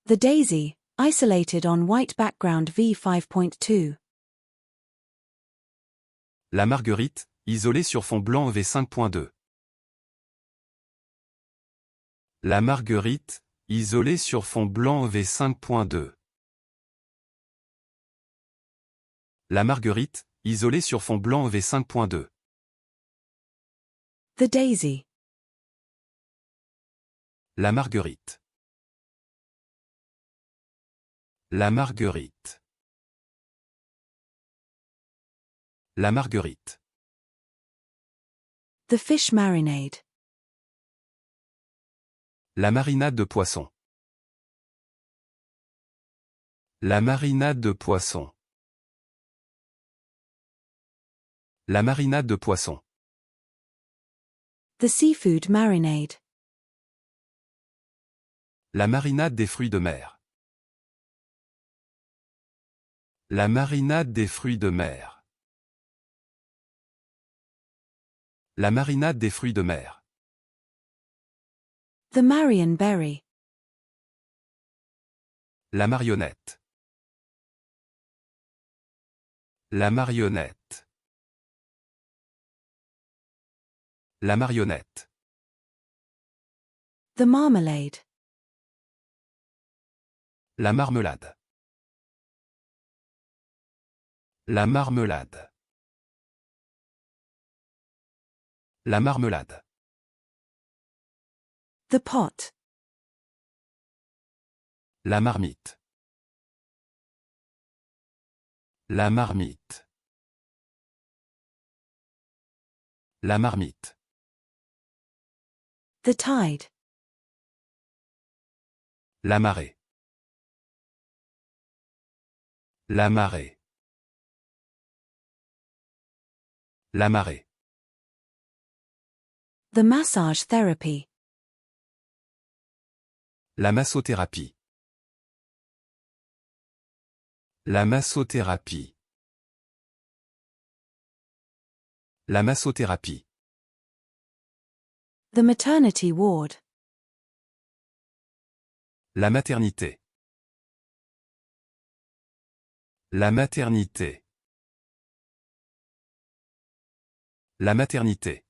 The daisy, isolated on white background v5.2. La marguerite, isolée sur fond blanc v5.2. La marguerite, isolée sur fond blanc v5.2. La marguerite, isolée sur fond blanc v5.2. The daisy. La marguerite. La marguerite. La marguerite. The fish marinade. La marinade de poisson. La marinade de poisson. La marinade de poisson. The seafood marinade. La marinade des fruits de mer. La marinade des fruits de mer. La marinade des fruits de mer. The marionberry. La marionnette. La marionnette. La marionnette. The marmalade. La marmelade. La marmelade. La marmelade. The pot. La marmite. La marmite. La marmite. The tide. La marée. La marée. La marée. The massage therapy. La massothérapie. La massothérapie. La massothérapie. The maternity ward. La maternité. La maternité. La maternité.